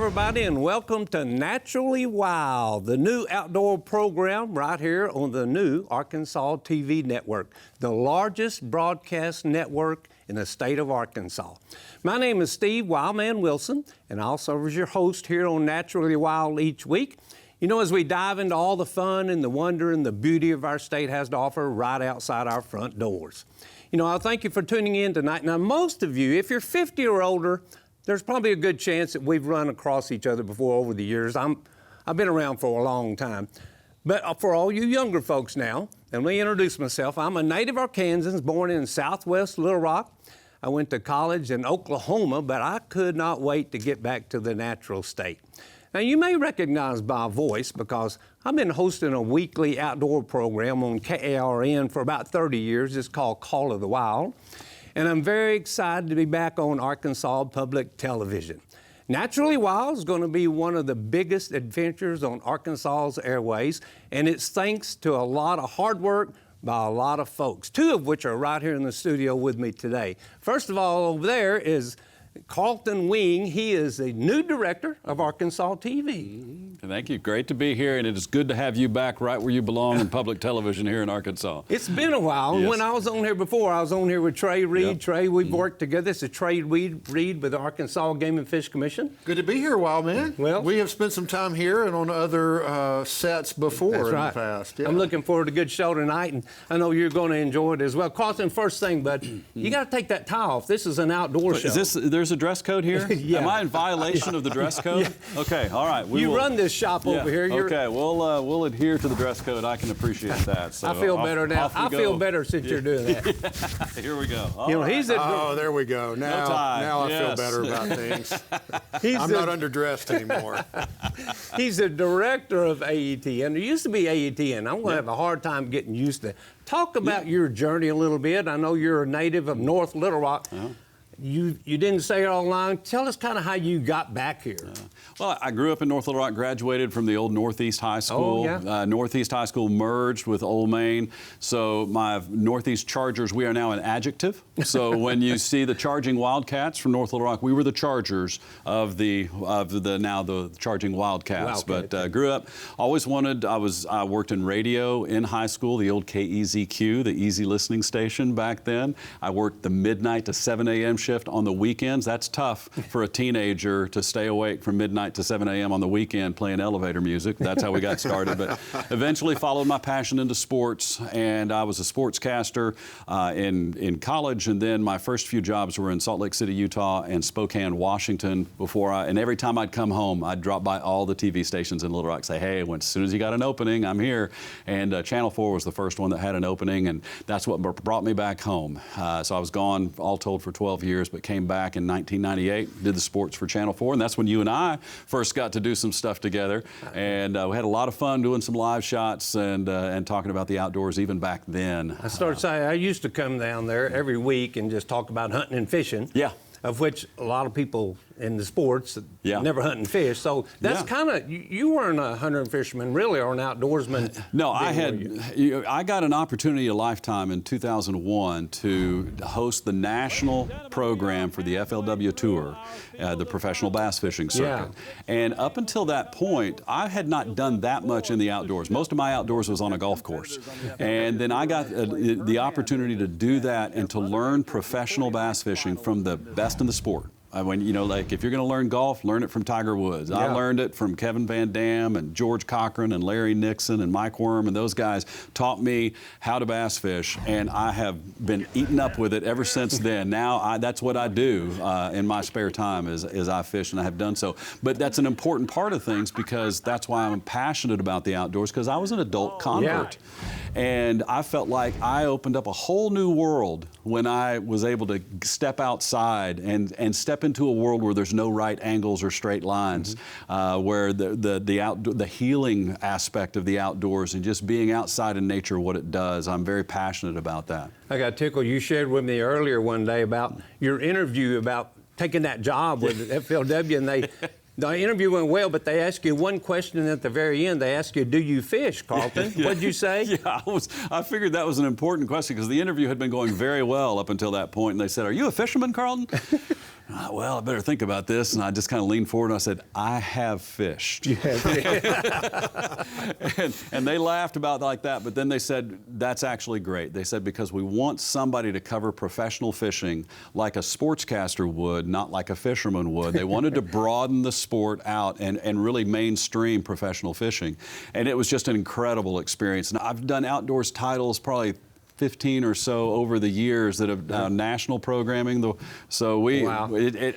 everybody, and welcome to Naturally Wild, the new outdoor program right here on the new Arkansas TV network, the largest broadcast network in the state of Arkansas. My name is Steve Wildman Wilson, and I'll serve as your host here on Naturally Wild each week. You know, as we dive into all the fun and the wonder and the beauty of our state has to offer right outside our front doors. You know, I thank you for tuning in tonight. Now, most of you, if you're 50 or older, there's probably a good chance that we've run across each other before over the years. I've been around for a long time. But for all you younger folks now, and let me introduce myself. I'm a native Arkansan, born in Southwest Little Rock. I went to college in Oklahoma, but I could not wait to get back to the natural state. Now, you may recognize my voice because I've been hosting a weekly outdoor program on KARN for about 30 years. It's called Call of the Wild. And I'm very excited to be back on Arkansas Public Television. Naturally Wild is going to be one of the biggest adventures on Arkansas's airways, and it's thanks to a lot of hard work by a lot of folks, two of which are right here in the studio with me today. First of all, over there is Carlton Wing. He is the new director of Arkansas TV. Thank you. Great to be here, and it is good to have you back right where you belong in public television here in Arkansas. It's been a while. Yes. When I was on here before, I was on here with Trey, Reid. Yep. Trey, we've worked together. This is Trey Reid with the Arkansas Game and Fish Commission. Good to be here, Wildman. Well, we have spent some time here and on other sets before in the past. Yeah. I'm looking forward to a good show tonight, and I know you're going to enjoy it as well. Carlton, first thing, bud, you got to take that tie off. This is an outdoor show. There's a dress code here? Yeah. Am I in violation of the dress code? Yeah. Okay, all right. You run this shop over here. Okay, we'll adhere to the dress code. I can appreciate that. So I feel better now. I feel better since you're doing that. Here we go. There we go. Now I feel better about things. I'm not underdressed anymore. He's the director of AET, and there used to be AET, and I'm going to have a hard time getting used to it. Talk about your journey a little bit. I know you're a native of North Little Rock. You didn't say it online. Tell us kind of how you got back here. Well, I grew up in North Little Rock, graduated from the old Northeast High School. Oh, yeah. Northeast High School merged with Old Main. So my Northeast Chargers, we are now an adjective. So when you see the Charging Wildcats from North Little Rock, we were the Chargers of the Charging Wildcats. But grew up, always wanted, I worked in radio in high school, the old KEZQ, the easy listening station back then. I worked the midnight to 7 a.m. shift on the weekends. That's tough for a teenager to stay awake from midnight to 7 a.m. on the weekend playing elevator music. That's how we got started. But eventually followed my passion into sports, and I was a sportscaster in college, and then my first few jobs were in Salt Lake City, Utah, and Spokane, Washington. And every time I'd come home, I'd drop by all the TV stations in Little Rock, say, hey, as soon as you got an opening, I'm here. And Channel 4 was the first one that had an opening, and that's what brought me back home. So I was gone, all told, for 12 years, but came back in 1998, did the sports for Channel 4, and that's when you and I first got to do some stuff together. And we had a lot of fun doing some live shots and talking about the outdoors even back then. I started saying I used to come down there every week and just talk about hunting and fishing. Yeah. Of which a lot of people in the sports never hunt and fish. So that's kind of, you weren't a hunter and fisherman really, or an outdoorsman. No, I got an opportunity a lifetime in 2001 to host the national program for the FLW Tour, the professional bass fishing circuit. Yeah. And up until that point, I had not done that much in the outdoors. Most of my outdoors was on a golf course. And then I got the opportunity to do that and to learn professional bass fishing from the best in the sport. When, like if you're going to learn golf, learn it from Tiger Woods. Yeah. I learned it from Kevin Van Dam and George Cochran and Larry Nixon and Mike Worm, and those guys taught me how to bass fish, and I have been eating up with it ever since then. Now that's what I do in my spare time is I fish, and I have done so. But that's an important part of things because that's why I'm passionate about the outdoors, because I was an adult convert. Yeah. And I felt like I opened up a whole new world when I was able to step outside and step into a world where there's no right angles or straight lines, where the healing aspect of the outdoors and just being outside in nature, what it does. I'm very passionate about that. I got tickled. You shared with me earlier one day about your interview about taking that job with FLW, and the interview went well, but they asked you one question at the very end. They asked you, do you fish, Carlton? Yeah. What'd you say? Yeah, I figured that was an important question because the interview had been going very well up until that point. And they said, are you a fisherman, Carlton? Well, I better think about this. And I just kind of leaned forward and I said, I have fished. You have and they laughed about like that, but then they said, that's actually great. They said, because we want somebody to cover professional fishing like a sportscaster would, not like a fisherman would. They wanted to broaden the sport out and really mainstream professional fishing. And it was just an incredible experience. And I've done outdoors titles probably 15 or so over the years that have national programming. So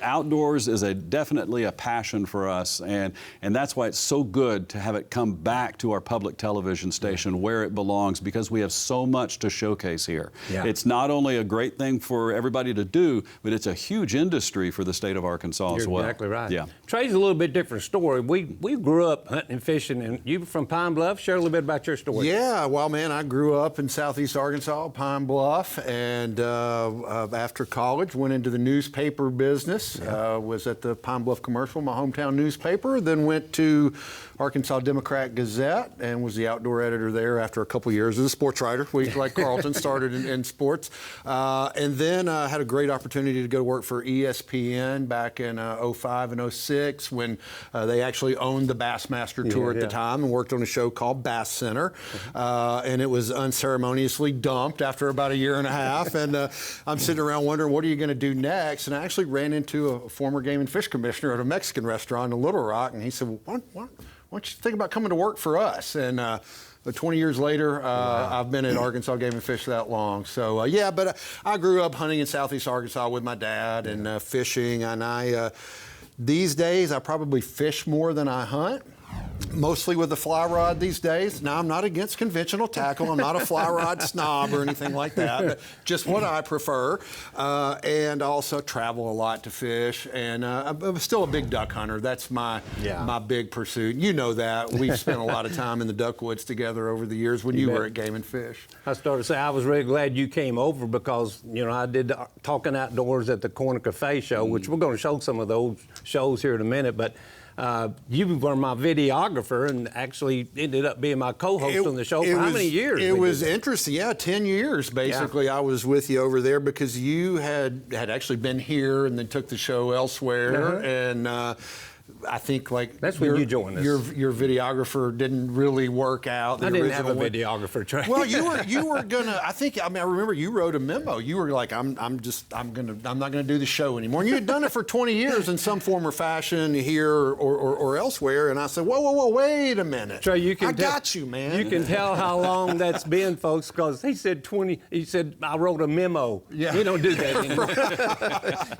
outdoors is definitely a passion for us, and that's why it's so good to have it come back to our public television station where it belongs, because we have so much to showcase here. Yeah. It's not only a great thing for everybody to do, but it's a huge industry for the state of Arkansas as well. You're exactly right. Yeah. Trey's a little bit different story. We grew up hunting and fishing, and you were from Pine Bluff. Share a little bit about your story. Yeah, well, man, I grew up in southeast Arkansas, Pine Bluff, and after college went into the newspaper business. Was at the Pine Bluff Commercial, my hometown newspaper, then went to Arkansas Democrat Gazette and was the outdoor editor there after a couple years as a sports writer. We, like Carlton, started in sports. And then had a great opportunity to go to work for ESPN back in 05 and 06 when they actually owned the Bassmaster Tour at the time, and worked on a show called Bass Center. And it was unceremoniously dumped after about a year and a half. And I'm sitting around wondering, what are you going to do next? And I actually ran into a former game and fish commissioner at a Mexican restaurant in Little Rock, and he said, well, why don't you think about coming to work for us? And 20 years later, I've been at Arkansas Game and Fish that long. So, but I grew up hunting in southeast Arkansas with my dad and fishing. And these days, I probably fish more than I hunt. Mostly with the fly rod these days. Now, I'm not against conventional tackle. I'm not a fly rod snob or anything like that, but just what I prefer. And also travel a lot to fish. And I'm still a big duck hunter. That's my big pursuit. You know that. We've spent a lot of time in the duck woods together over the years when you were at Game and Fish. I started to say I was really glad you came over, because, I did the Talking Outdoors at the Corner Cafe show, which we're going to show some of those shows here in a minute. But you were my videographer and actually ended up being my co-host on the show for how many years? It was interesting. 10 years basically. I was with you over there because you had actually been here and then took the show elsewhere. And I think that's when you joined us. Your videographer didn't really work out. I didn't have a videographer, Trey. Well, you were gonna. I remember you wrote a memo. You were like, I'm not gonna do the show anymore. And you had done it for 20 years in some form or fashion here or elsewhere. And I said, whoa, wait a minute. Trey, I got you, man. You can tell how long that's been, folks, because he said 20. He said I wrote a memo. Yeah. We don't do that anymore.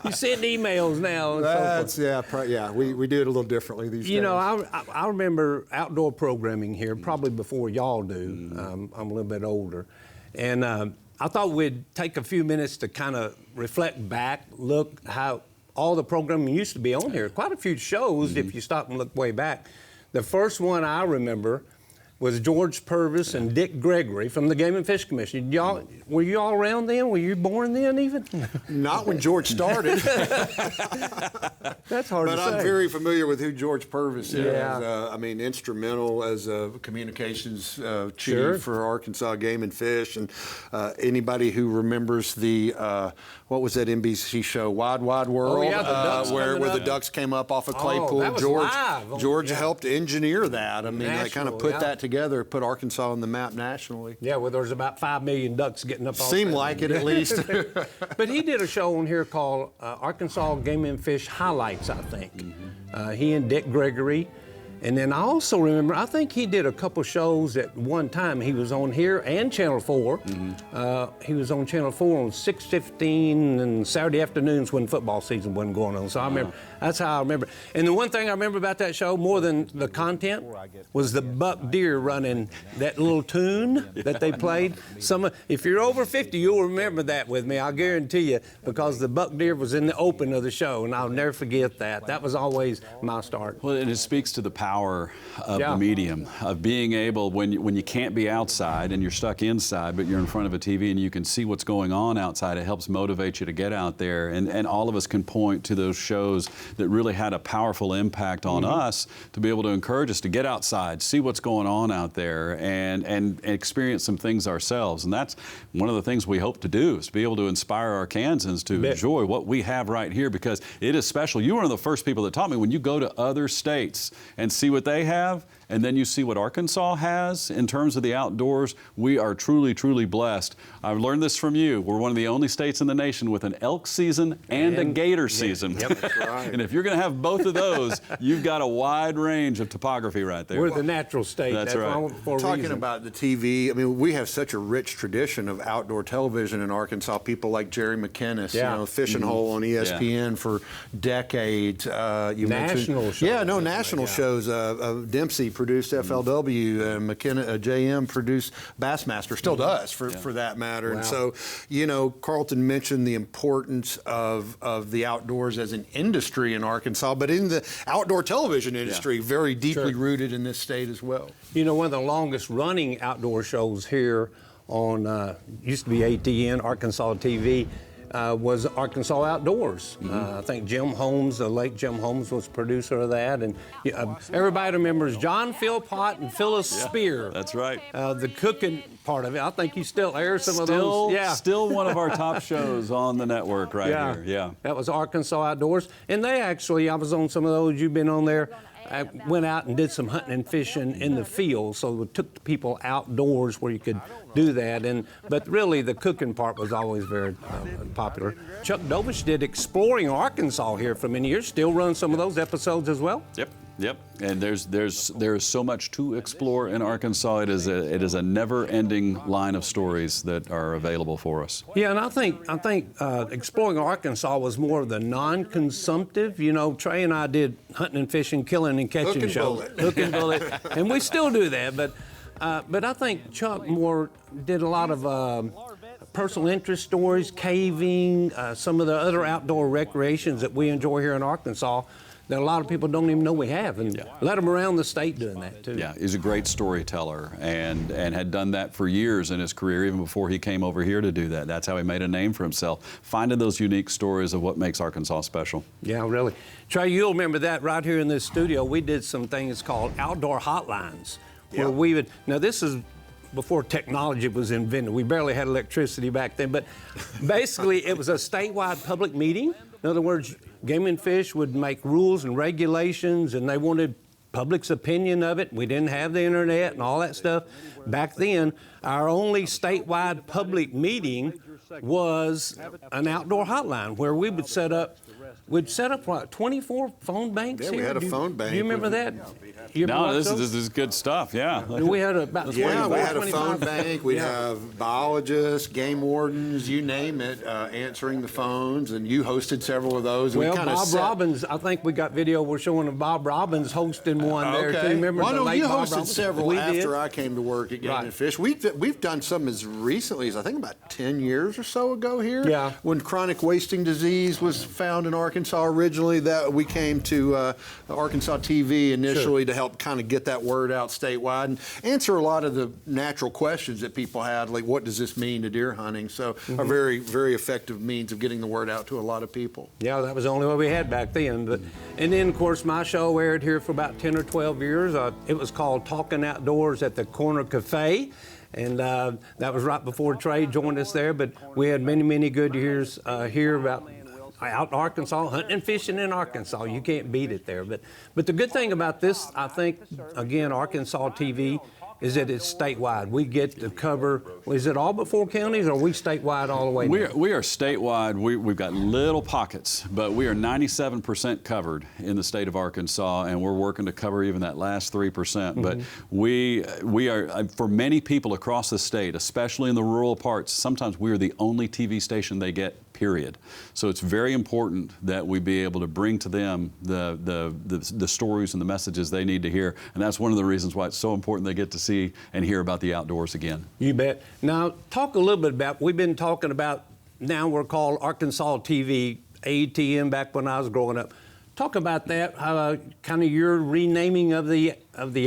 You send emails now. And so we do it a little differently these days. I remember outdoor programming here probably before y'all do. I'm a little bit older. And I thought we'd take a few minutes to kind of reflect back, look how all the programming used to be on here. Quite a few shows if you stop and look way back. The first one I remember was George Purvis and Dick Gregory from the Game and Fish Commission. Were you all around then? Were you born then even? Not when George started. That's hard to say. But I'm very familiar with who George Purvis is. Instrumental as a communications chief for Arkansas Game and Fish. And anybody who remembers the, what was that NBC show, Wide Wide World? Where the ducks came up off a Claypool. That was live. George helped engineer that. They kind of put that together, put Arkansas on the map nationally. Yeah, well, there's about 5 million ducks getting up off Seemed like it, at least. But he did a show on here called Arkansas Game and Fish Highlights, I think. He and Dick Gregory. And then I also remember, I think he did a couple shows at one time. He was on here and Channel 4. He was on Channel 4 on 6:15 and Saturday afternoons when football season wasn't going on. So I remember, that's how I remember. And the one thing I remember about that show, more than the content, was the buck deer running that little tune that they played. If you're over 50, you'll remember that with me, I'll guarantee you, because the buck deer was in the open of the show, and I'll never forget that. That was always my start. Well, and it speaks to the power power of the medium, of being able, when you can't be outside and you're stuck inside, but you're in front of a TV and you can see what's going on outside. It helps motivate you to get out there. And all of us can point to those shows that really had a powerful impact on us to be able to encourage us to get outside, see what's going on out there, and experience some things ourselves. And that's one of the things we hope to do, is to be able to inspire Arkansans to enjoy what we have right here, because it is special. You were one of the first people that taught me, when you go to other states and see what they have, and then you see what Arkansas has in terms of the outdoors, we are truly, truly blessed. I've learned this from you. We're one of the only states in the nation with an elk season and a gator season. Yep, that's right. And if you're going to have both of those, you've got a wide range of topography right there. We're the natural state. That's right. For a Talking reason. about the TV, I mean, we have such a rich tradition of outdoor television in Arkansas. People like Jerry McKinnis, you know, Fishing Hole on ESPN for decades. You national mentioned, shows. yeah, no, national shows. Dempsey produced FLW, McKenna, JM produced Bassmaster, still does for that matter. Wow. And so, you know, Carlton mentioned the importance of the outdoors as an industry in Arkansas, but in the outdoor television industry, very deeply rooted in this state as well. You know, one of the longest running outdoor shows here on, used to be ATN, Arkansas TV, was Arkansas Outdoors. I think Jim Holmes, the late Jim Holmes, was producer of that. And everybody remembers John Philpott and Phyllis Spear. That's right. The cooking part of it. I think you still air some of those. Yeah. Still one of our top shows on the network right here. Yeah. That was Arkansas Outdoors. And they actually, I was on some of those, you've been on there. I went out and did some hunting and fishing in the field, so we took the people outdoors where you could do that. But really, the cooking part was always very popular. Chuck Dovish did Exploring Arkansas here for many years. Still runs some of those episodes as well. Yep. And there's so much to explore in Arkansas. It is a never-ending line of stories that are available for us. Yeah, and I think Exploring Arkansas was more of the non-consumptive. You know, Trey and I did hunting and fishing, killing and catching shows. Hook and bullet. And we still do that, but I think Chuck more did a lot of personal interest stories, caving, some of the other outdoor recreations that we enjoy here in Arkansas that a lot of people don't even know we have, and let them around the state doing that too. Yeah, he's a great storyteller and had done that for years in his career, even before he came over here to do that. That's how he made a name for himself, finding those unique stories of what makes Arkansas special. Yeah, really. Trey, you'll remember that right here in this studio, we did some things called outdoor hotlines, where we would, now this is before technology was invented. We barely had electricity back then, but basically it was a statewide public meeting. In other words, Game and Fish would make rules and regulations, and they wanted public's opinion of it. We didn't have the internet and all that stuff. Back then, our only statewide public meeting was an outdoor hotline where we would set up, what, 24 phone banks here? We had a phone bank. Do you remember that? No, this is good stuff, yeah. We had about 24, we had a 25. phone bank. We'd have biologists, game wardens, you name it, answering the phones, and you hosted several of those. Well, Bob Robbins, I think we got video we're showing of Bob Robbins hosting one there too. Remember well, the late you Bob hosted Robbins? several We after did. I came to work at Game and Fish. We've done some as recently as I think about 10 years or so ago here. Yeah. When chronic wasting disease was found in Arkansas originally, that we came to Arkansas TV initially to help kind of get that word out statewide and answer a lot of the natural questions that people had, like what does this mean to deer hunting? So a very, very effective means of getting the word out to a lot of people. Yeah, that was the only one we had back then. And then, of course, my show aired here for about 10 or 12 years. It was called Talking Outdoors at the Corner Cafe. And that was right before Trey joined us there. But we had many, many good years here about out in Arkansas, hunting and fishing in Arkansas. You can't beat it there. But the good thing about this, I think, again, Arkansas TV, is that it's statewide. We get to cover, is it all but 4 counties, or are we statewide all the way now? We are statewide. We've got little pockets, but we are 97% covered in the state of Arkansas, and we're working to cover even that last 3%. But we are, for many people across the state, especially in the rural parts, sometimes we are the only TV station they get, period. So it's very important that we be able to bring to them the stories and the messages they need to hear, and that's one of the reasons why it's so important they get to see and hear about the outdoors again. You bet. Now, talk a little bit about, we've been talking about, now we're called Arkansas TV, ATM back when I was growing up. Talk about that, kind of your renaming of the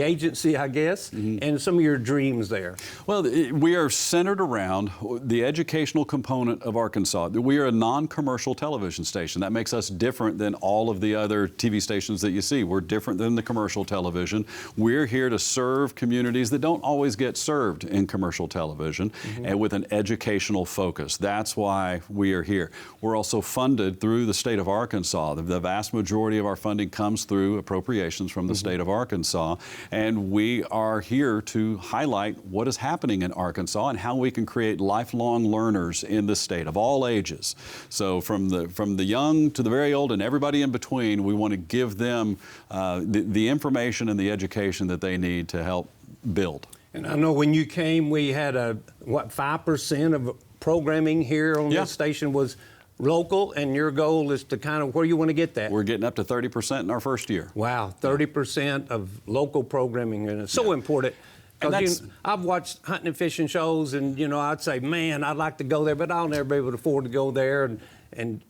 agency, I guess, and some of your dreams there. Well, we are centered around the educational component of Arkansas. We are a non-commercial television station. That makes us different than all of the other TV stations that you see. We're different than the commercial television. We're here to serve communities that don't always get served in commercial television, and with an educational focus. That's why we are here. We're also funded through the state of Arkansas. The vast majority of our funding comes through appropriations from the state of Arkansas, and we are here to highlight what is happening in Arkansas and how we can create lifelong learners in the state of all ages. So from the young to the very old and everybody in between, we want to give them the information and the education that they need to help build. And I know when you came, we had 5% of programming here on this station was local, and your goal is to kind of where you want to get that? We're getting up to 30% in our first year. Wow, 30% of local programming, and it's so important. Because I've watched hunting and fishing shows, and I'd say, man, I'd like to go there, but I'll never be able to afford to go there.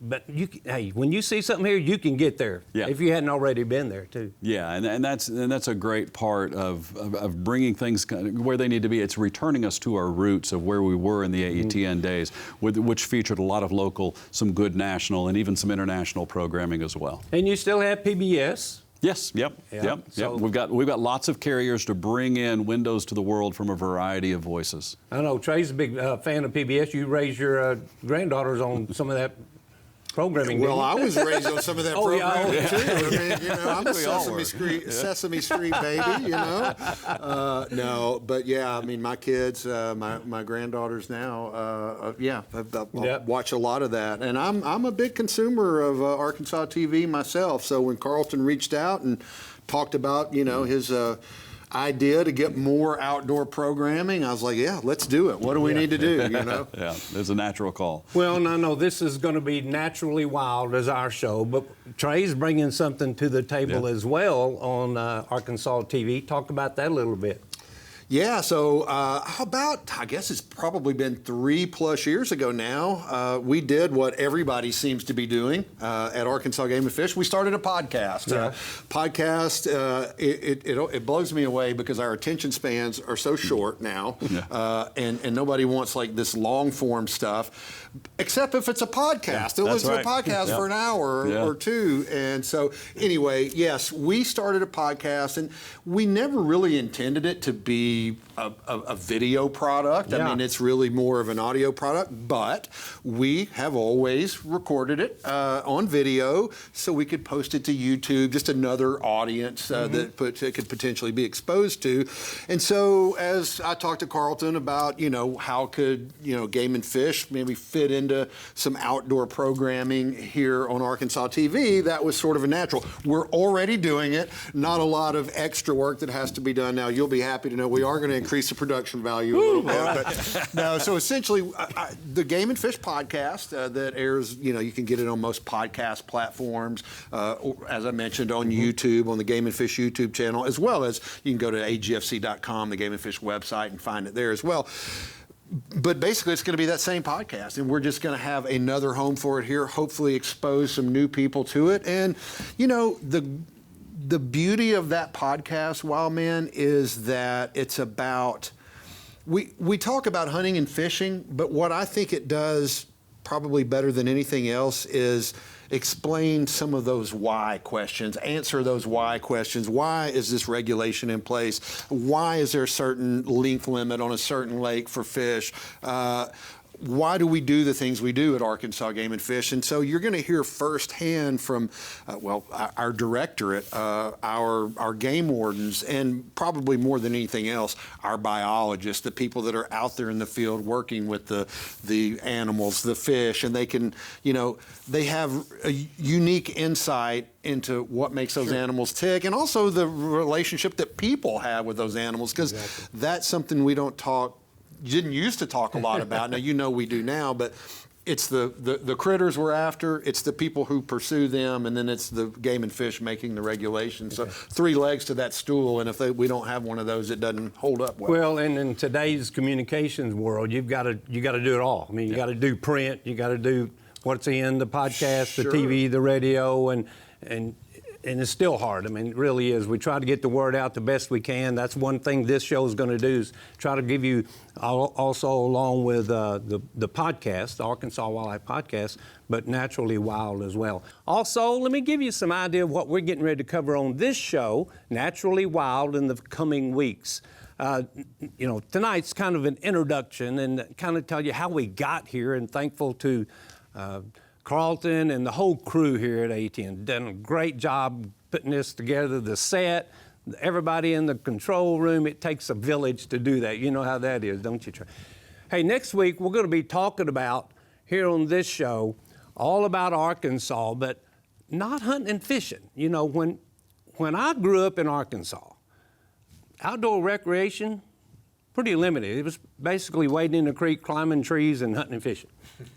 But hey, when you see something here, you can get there if you hadn't already been there too. Yeah, and that's a great part of bringing things where they need to be. It's returning us to our roots of where we were in the AETN days, which featured a lot of local, some good national, and even some international programming as well. And you still have PBS. Yes, yep. So we've got lots of carriers to bring in windows to the world from a variety of voices. I know Trey's a big fan of PBS. You raised your granddaughters on some of that programming. Well, I was raised on some of that programming too. I mean, I'm a Sesame Street baby. No, but yeah, I mean, my kids, my granddaughters now, I watch a lot of that, and I'm a big consumer of Arkansas TV myself. So when Carlton reached out and talked about his idea to get more outdoor programming, I was like, yeah, let's do it. What do we need to do, Yeah, it's a natural call. Well, and I know this is going to be Naturally Wild as our show, but Trey's bringing something to the table as well on Arkansas TV. Talk about that a little bit. Yeah, so how about, I guess it's probably been 3+ years ago now, we did what everybody seems to be doing at Arkansas Game and Fish. We started a podcast. Podcast, it blows me away because our attention spans are so short now, and nobody wants like this long form stuff, except if it's a podcast. They'll listen to a podcast for an hour or two. And so anyway, yes, we started a podcast, and we never really intended it to be a video product. I mean, it's really more of an audio product, but we have always recorded it on video so we could post it to YouTube, just another audience that it could potentially be exposed to. And so as I talked to Carlton about, how could, Game and Fish maybe fit into some outdoor programming here on Arkansas TV, that was sort of a natural. We're already doing it, not a lot of extra work that has to be done. Now, you'll be happy to know we are going to increase the production value a little bit. But, no, so essentially, the Game and Fish podcast that airs, you can get it on most podcast platforms, as I mentioned, on YouTube, on the Game and Fish YouTube channel, as well as you can go to agfc.com, the Game and Fish website, and find it there as well. But basically, it's going to be that same podcast, and we're just going to have another home for it here, hopefully expose some new people to it. And, the beauty of that podcast, Wildman, is that it's about, we talk about hunting and fishing, but what I think it does probably better than anything else is explain some of those why questions, answer those why questions. Why is this regulation in place? Why is there a certain length limit on a certain lake for fish? Why do we do the things we do at Arkansas Game and Fish? And so you're going to hear firsthand from, our directorate, our game wardens, and probably more than anything else, our biologists, the people that are out there in the field working with the animals, the fish, and they can, they have a unique insight into what makes those animals tick, and also the relationship that people have with those animals, because that's something we didn't used to talk a lot about. Now, we do now, but it's the critters we're after, it's the people who pursue them, and then it's the Game and Fish making the regulations. So 3 legs to that stool, and if we don't have one of those, it doesn't hold up well. Well, and in today's communications world, you got to do it all. I mean, you got to do print, you got to do what's in the podcast, the TV, the radio, and and it's still hard. I mean, it really is. We try to get the word out the best we can. That's one thing this show is going to do, is try to give you, also along with the podcast, the Arkansas Wildlife Podcast, but Naturally Wild as well. Also, let me give you some idea of what we're getting ready to cover on this show, Naturally Wild, in the coming weeks. Tonight's kind of an introduction and kind of tell you how we got here, and thankful to Carlton and the whole crew here at ATN. Done a great job putting this together, the set, everybody in the control room. It takes a village to do that. You know how that is, don't you, Trey? Hey, next week we're going to be talking about, here on this show, all about Arkansas, but not hunting and fishing. You know, when I grew up in Arkansas, outdoor recreation, pretty limited. It was basically wading in the creek, climbing trees, and hunting and fishing.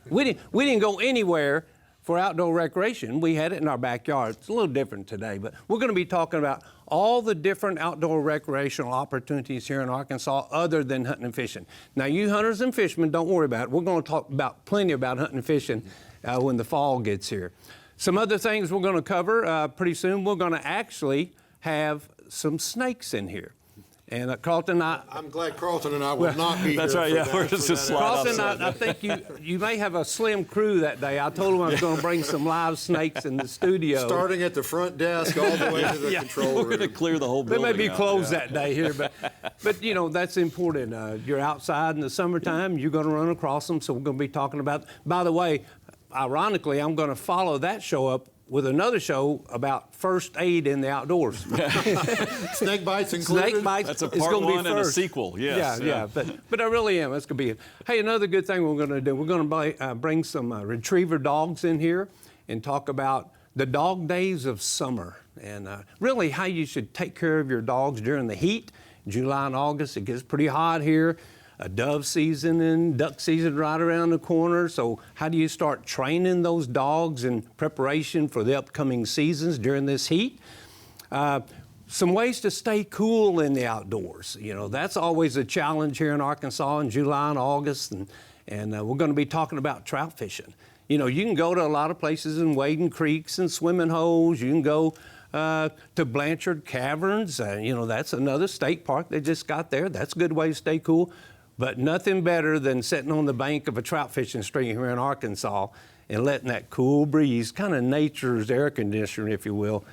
We didn't go anywhere for outdoor recreation. We had it in our backyard. It's a little different today, but we're going to be talking about all the different outdoor recreational opportunities here in Arkansas other than hunting and fishing. Now, you hunters and fishermen, don't worry about it. We're going to talk plenty about hunting and fishing when the fall gets here. Some other things we're going to cover pretty soon. We're going to actually have some snakes in here. And Carlton, I'm glad Carlton and I will not be that's here. That's right, yeah. We're just slide Carlton, I think you may have a slim crew that day. I told him I was going to bring some live snakes in the studio. Starting at the front desk all the way to the control room. We're going to clear the whole building. They may be closed that day here, but you know, that's important. You're outside in the summertime, you're going to run across them, so we're going to be talking about. By the way, ironically, I'm going to follow that show up with another show about first aid in the outdoors. Snake bites included? Snake bites. That's a part one and a sequel, yes. Yeah. But I really am. It's going to be it. Hey, another good thing we're going to do, we're going to bring some retriever dogs in here and talk about the dog days of summer and really how you should take care of your dogs during the heat. July and August, it gets pretty hot here. A dove season and duck season right around the corner. So how do you start training those dogs in preparation for the upcoming seasons during this heat? Some ways to stay cool in the outdoors. You know, that's always a challenge here in Arkansas in July and August. And we're going to be talking about trout fishing. You know, you can go to a lot of places and wade in creeks and swimming holes. You can go to Blanchard Caverns. You know, that's another state park they just got there. That's a good way to stay cool. But nothing better than sitting on the bank of a trout fishing stream here in Arkansas and letting that cool breeze, kind of nature's air conditioner, if you will,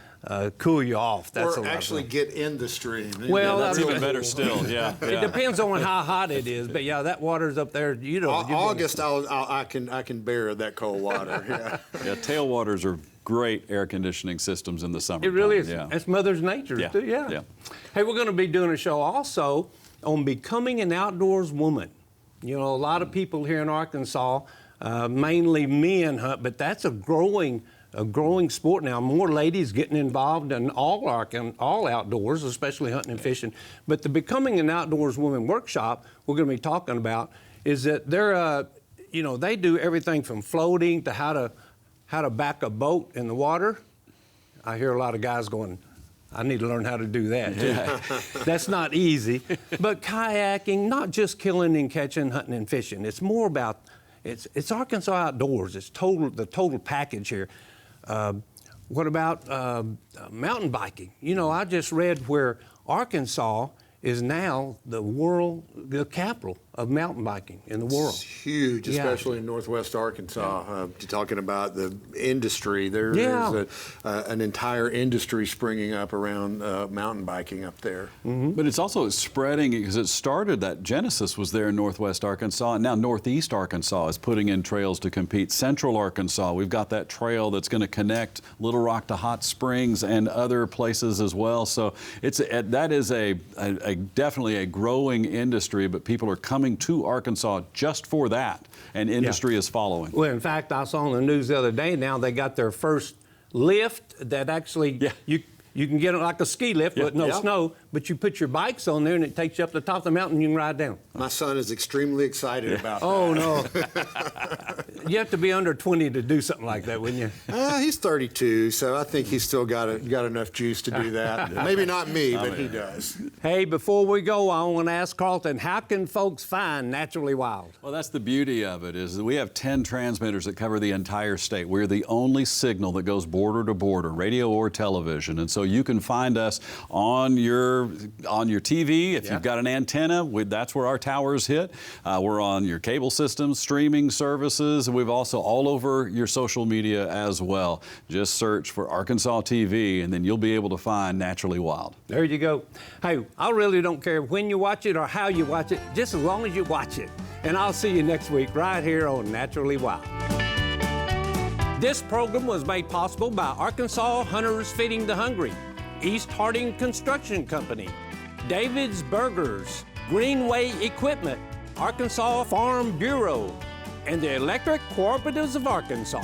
cool you off. That's or actually get in the stream. Well, that's even better still. Yeah. It depends on how hot it is, but yeah, that water's up there. You know, August, I can bear that cold water. Yeah, tailwaters are great air conditioning systems in the summer. It really is. Yeah. That's Mother's Nature. Yeah. Too. Yeah. Hey, we're going to be doing a show also on becoming an outdoors woman. You know, a lot of people here in Arkansas, mainly men hunt, but that's a growing sport now. More ladies getting involved in all outdoors, especially hunting and fishing. But the Becoming an Outdoors Woman workshop we're going to be talking about is that they're, they do everything from floating to how to back a boat in the water. I hear a lot of guys going, I need to learn how to do that too. Yeah. That's not easy. But kayaking, not just killing and catching, hunting and fishing. It's more about, it's Arkansas outdoors. It's the total package here. What about mountain biking? You know, I just read where Arkansas is now the capital of mountain biking in the world. It's huge, especially in Northwest Arkansas. Talking about the industry, there is an entire industry springing up around mountain biking up there. Mm-hmm. But it's also spreading because it started, that genesis was there in Northwest Arkansas, and now Northeast Arkansas is putting in trails to compete. Central Arkansas, we've got that trail that's going to connect Little Rock to Hot Springs and other places as well. So that is definitely a growing industry, but people are coming to Arkansas just for that, and industry is following. Well, in fact, I saw on the news the other day now they got their first lift that actually you You can get it like a ski lift with no snow, but you put your bikes on there and it takes you up the top of the mountain and you can ride down. My son is extremely excited about that. Oh, no. You have to be under 20 to do something like that, wouldn't you? He's 32, so I think he's still got enough juice to do that. Maybe not me, but he does. Hey, before we go, I want to ask Carlton, how can folks find Naturally Wild? Well, that's the beauty of it, is that we have 10 transmitters that cover the entire state. We're the only signal that goes border to border, radio or television. And so you can find us on your TV. If you've got an antenna, that's where our towers hit. We're on your cable systems, streaming services, and we've also all over your social media as well. Just search for Arkansas TV, and then you'll be able to find Naturally Wild. There you go. Hey, I really don't care when you watch it or how you watch it, just as long as you watch it. And I'll see you next week right here on Naturally Wild. This program was made possible by Arkansas Hunters Feeding the Hungry, East Harding Construction Company, David's Burgers, Greenway Equipment, Arkansas Farm Bureau, and the Electric Cooperatives of Arkansas.